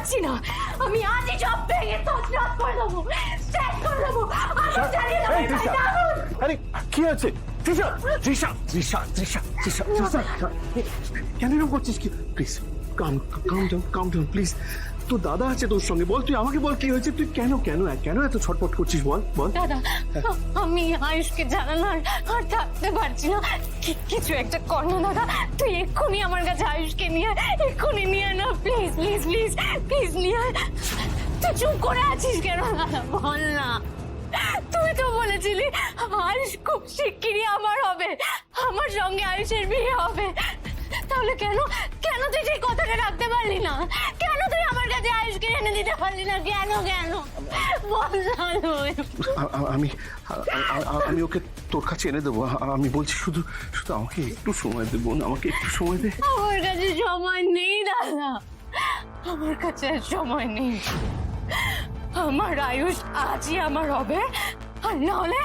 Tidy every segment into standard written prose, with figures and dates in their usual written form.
পারছি না। আমি আজই সব ভেঙে তছনছ করে দেবো, শেষ করে দেবো, আগুন জ্বালিয়ে দেবো। এই তৃষা, আগুন! আরে কি আছে তৃষা? তৃষা তৃষা তৃষা তৃষা তৃষা কেন এরকম করছিস? কি প্লিজ কাম ডাউন প্লিজ। তোর দাদা আছে তোর সঙ্গে, বল, তুই আমাকে বল কি হয়েছে, তুই কেন কেন কেন এত ছটফট করছিস, বল বল। দাদা, আমি আয়ুষকে জানালার আর থাকতে পারছি না। কিছু একটা কর না দাদা, তুই এক্ষুনি আমার কাছে আয়ুষকে নিয়ে এক্ষুনি নিয়ে না, প্লিজ প্লিজ প্লিজ প্লিজ নিয়ে আয়। তুই চুপ করে আছিস কেন দাদা, বল না। তুই তো বলেছিলি আয়ুষ খুব শিগগিরই আমার হবে, আমার সঙ্গে আয়ুষের বিয়ে হবে। তাহলে কেন কেন তুই সেই কথাটা রাখতে পারলি না? কেন তুই আমার কাছে আয়ুষকে এনে দিতে পারলি না? কেন কেন বল না তুই। আমি আমি ওকে তোর কাছে এনে দেবো। আমি বলছি শুধু শুধু আমাকে একটু সময় দে বোন, আমাকে একটু সময় দে। আমার কাছে সময় নেই দাদা, আমার কাছে আর সময় নেই। আমার আয়ুষ আজই আমার হবে, আর না হলে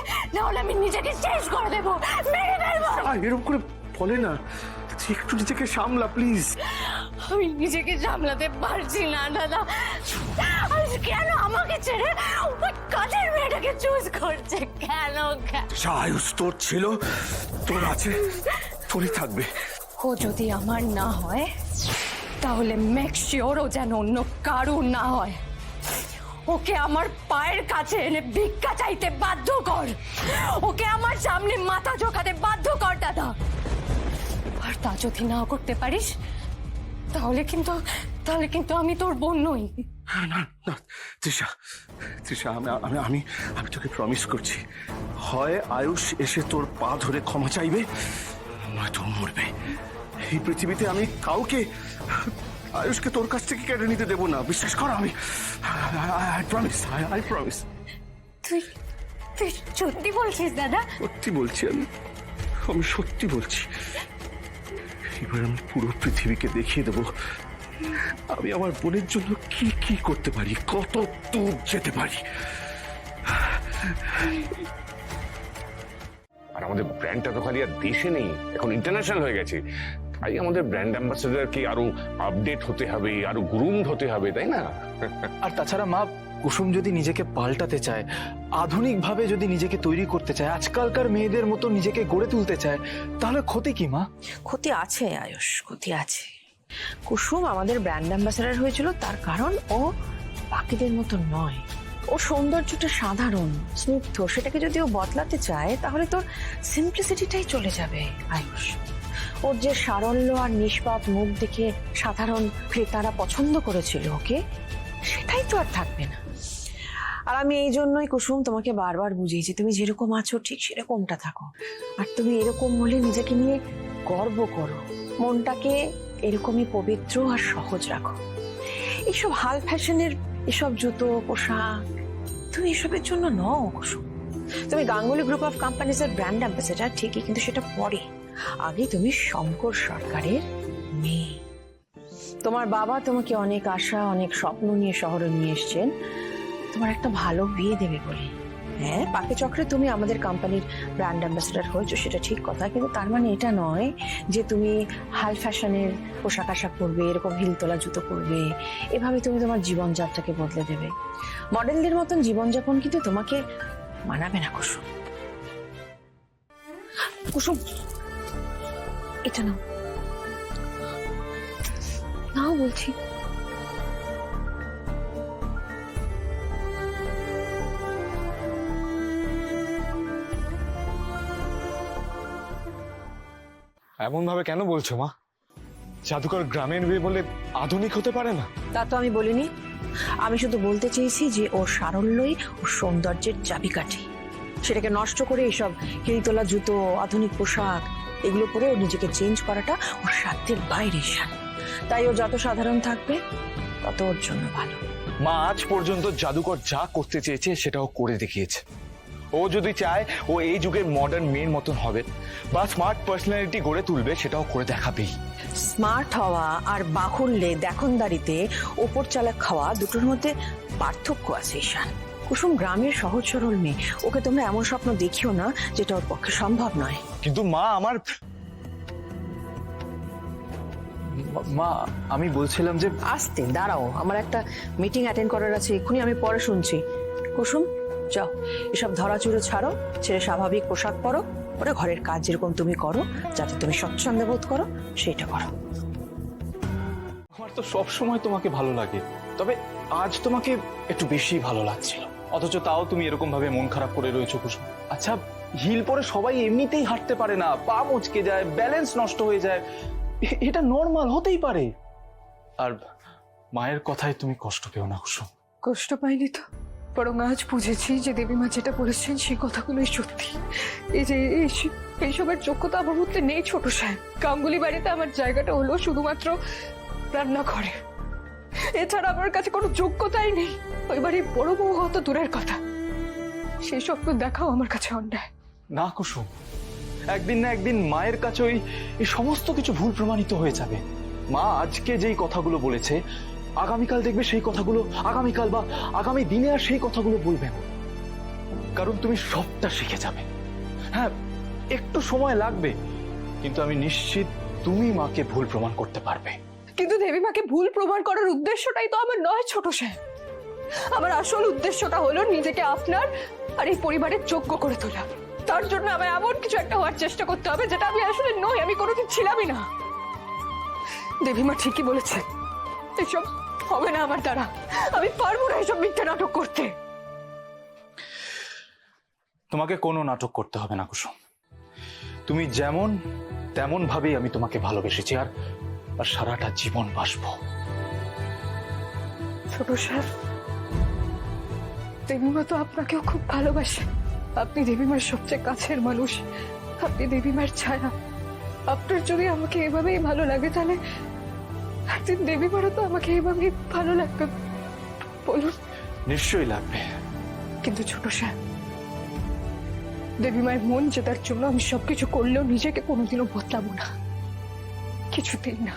আমি নিজেকে শেষ করে দেবো, মেরে ফেলবো। এরকম করে বলে না, তুই একটু নিজেকে সামলা প্লিজ। আমি নিজেকে সামলাতে পারছি না দাদা। আয়ুষ কেন আমাকে ছেড়ে ওই কাজের মেয়েটাকে চুজ করছে? কেন কেন? আয়ুষ তোর ছিল, তোর আছে, তোরই থাকবে। ও যদি আমার না হয় তাহলে মেক শিওর ও যেন অন্য কারো না হয়। ওকে আমার পায়ের কাছে এনে ভিক্ষা চাইতে বাধ্য কর, ওকে আমার সামনে মাথা ঝোঁকাতে বাধ্য কর দাদা। আর তা যদি না করতে পারিস তাহলে কিন্তু আমি তোর বোন নই। না না তৃষা, তৃষা আমি আমি আমি আমি তোকে প্রমিস করছি, হয় আয়ুষ এসে তোর পা ধরে ক্ষমা চাইবে, নয়তো মরবে। এই পৃথিবীতে আমি কাউকে আয়ুষকে তোর কাছ থেকে কেড়ে নিতে দেবো না, বিশ্বাস কর। আমি আই প্রমিস, আই প্রমিস। তুই তুই সত্যি বলছিস দাদা? সত্যি বলছি, আমি সত্যি বলছি। এবার আমি পুরো পৃথিবীকে দেখিয়ে দেবো আমি আমার বোনের জন্য কি কি করতে পারি, কত দূর যেতে পারি। আর আমাদের ব্র্যান্ডটা তো খালি আর দেশে নেই, এখন ইন্টারন্যাশনাল হয়ে গেছে। তাই আমাদের ব্র্যান্ড অ্যাম্বাসেডারকে আরো আপডেট হতে হবে, আরো গ্রুমড হতে হবে, তাই না? আর তাছাড়া মা, কুসুম যদি নিজেকে পাল্টাতে চায়, আধুনিকভাবে যদি নিজেকে তৈরি করতে চায়, আজকালকার মেয়েদের মতো নিজেকে গড়ে তুলতে চায়, তাহলে ক্ষতি কি মা? ক্ষতি আছে আয়ুষ, ক্ষতি আছে। কুসুম আমাদের ব্র্যান্ড অ্যাম্বাসেডার হয়েছিল তার কারণ ও বাকিদের মতো নয়। ও সৌন্দর্যটা সাধারণ, স্নিগ্ধ, সেটাকে যদি ও বদলাতে চায় তাহলে তোর সিম্পলিসিটিটাই চলে যাবে আয়ুষ। ওর যে সারল্য আর নিষ্পাপ মুখ দেখে সাধারণ ক্রেতারা পছন্দ করেছিল ওকে, সেটাই তো আর থাকবে না। আর আমি এই জন্যই কুসুম তোমাকে বারবার বুঝিয়েছি, তুমি যেরকম আছো ঠিক সেরকমটা থাকো। আর তুমি এরকম হলে নিজেকে নিয়ে গর্ব করো, মনটাকে এরকমই পবিত্র আর সহজ রাখো। এইসব হাল ফ্যাশনের এসব জুতো পোশাক তুমি এসবের জন্য নও কুসুম। তুমি গাঙ্গুলি গ্রুপ অফ কোম্পানিজ এর ব্র্যান্ড অ্যাম্বাসেডার ঠিকই, কিন্তু সেটা পরে। আগে তুমি শঙ্কর সরকারের মেয়ে। তোমার বাবা তোমাকে অনেক আশা অনেক স্বপ্ন নিয়ে শহরে নিয়ে এসছেন তোমার একটা ভালো বিয়ে দেবে বলে। হ্যাঁ, পাকে চক্রে তুমি আমাদের কোম্পানির ব্র্যান্ড অ্যাম্বাসেডার হয়েছো, সেটা ঠিক কথা, কিন্তু তার মানে এটা নয় যে তুমি হাল ফ্যাশনের পোশাক আশাক পরবে, এরকম হিলতোলা জুতো পরবে, এভাবে তুমি তোমার জীবনযাত্রাকে বদলে দেবে। মডেলদের মতন জীবনযাপন কিন্তু তোমাকে মানাবে না কুসুম। কুসুম, এটা নাও, নাও বলছি। এমন ভাবে কেন বলছো মা? জাদুকর গ্রামের মেয়ে বলে আধুনিক হতে পারে না? তা তো আমি বলিনি, আমি শুধু বলতে চেয়েছি যে ওর সারল্যই ওর সৌন্দর্যের চাবিকাঠি। সেটাকে নষ্ট করে এইসব হিলতোলা জুতো, আধুনিক পোশাক এগুলো পরে ও নিজেকে চেঞ্জ করাটা ওর সাধ্যের বাইরে। তাই ও যত সাধারণ থাকবে তত ওর জন্য ভালো। মা, আজ পর্যন্ত জাদুকর যা করতে চেয়েছে সেটাও করে দেখিয়েছে। ও যদি চায় ও এই যুগের মডার্ন মেয়ের মতন হবে বা স্মার্ট পার্সোনালিটি গড়ে তুলবে, সেটাও করে দেখাবেই। স্মার্ট হওয়া আর বাহুল্যে দেখনদারিতে ওপর চালাক খাওয়া দুটোর মধ্যে পার্থক্য আছে ঈশান। কুসুম গ্রামের সহজ সরল মেয়ে, ওকে তোমরা এমন স্বপ্ন দেখিও না যেটা ওর পক্ষে সম্ভব নয়। কিন্তু মা, আমার মা আমি বলছিলাম যে আসতে দাঁড়াও, আমার একটা মিটিং অ্যাটেন্ড করার আছে, এক্ষুনি আমি পরে শুনছি। কুসুম যাও, এসব ধরাচুরো ছাড়ো, ছেড়ে স্বাভাবিক পোশাক পরো, ওরা ঘরের কাজ যেরকম তুমি করো, যাতে তুমি স্বচ্ছন্দে বোধ করো সেইটা করো। আমার তো সব সময় তোমাকে ভালো লাগে, তবে আজ তোমাকে একটু বেশি ভালো লাগছিল, অথচ তাও তুমি এরকম ভাবে মন খারাপ করে রয়েছো কুসুম। আচ্ছা, হিল পরে সবাই এমনিতেই হাঁটতে পারে না, পা মুচকে যায়, ব্যালেন্স নষ্ট হয়ে যায়, এটা নর্মাল, হতেই পারে। আর মায়ের কথায় তুমি কষ্ট পেও না কুসুম। কষ্ট পাইনি তো, বরং আজ বুঝেছি যে দেবীমা যেটা বলেছেন সেই কথাগুলোই সত্যি। এই যে এইসবের যোগ্যতা আমার মধ্যে নেই ছোট সাহেব। গাঙ্গুলি বাড়িতে আমার জায়গাটা হলো শুধুমাত্র রান্নাঘরে, এছাড়া আমার কাছে কোনো যোগ্যতাই নেই। ওই বাড়ির বড় বউ হওয়া তো দূরের কথা, সেই স্বপ্ন দেখাও আমার কাছে অন্যায়। না কুসুম, একদিন না একদিন মায়ের কাছে এই সমস্ত কিছু ভুল প্রমাণিত হয়ে যাবে। মা আজকে যেই কথাগুলো বলেছে, আগামীকাল দেখবে সেই কথাগুলো আগামীকাল বা আগামী দিনে আর সেই কথাগুলো বলবে না, কারণ তুমি সবটা শিখে যাবে। হ্যাঁ, একটু সময় লাগবে, কিন্তু আমি নিশ্চিত তুমি মাকে ভুল প্রমাণ করতে পারবে। কিন্তু দেবীমাকে ভুল প্রমাণ করার উদ্দেশ্যটাই তো আমার নয় ছোট সাহেব। আমার আসল উদ্দেশ্যটা হলো নিজেকে আপনার আর এই পরিবারের যোগ্য করে তোলা। তার জন্য আমায় এমন কিছু একটা হওয়ার চেষ্টা করতে হবে যেটা আমি আসলে নই, আমি কোনোদিন ছিলামই না। দেবীমা ঠিকই বলেছে, এসব হবে না আমার দ্বারা, আমি পারবো না এসব মিথ্যা নাটক করতে। তোমাকে কোনো নাটক করতে হবে না কুসুম, তুমি যেমন তেমন ভাবেই আমি তোমাকে ভালোবেসেছি, আর সারাটা জীবন বাসবো। ছোট সাহেব, দেবীমা তো আপনাকেও খুব ভালোবাসে। আপনি দেবীমার সবচেয়ে কাছের মানুষ, আপনি দেবীমার ছায়া। আপনার যদি আমাকে এভাবেই ভালো লাগে, তাহলে একদিন দেবীমারও তো আমাকে এভাবেই ভালো লাগবে, বলুন? নিশ্চয়ই লাগবে। কিন্তু ছোট সাহেব, দেবীমায়ের মন জেতার জন্য আমি সবকিছু করলেও নিজেকে কোনোদিনও বদলাবো না, কিছুতেই না।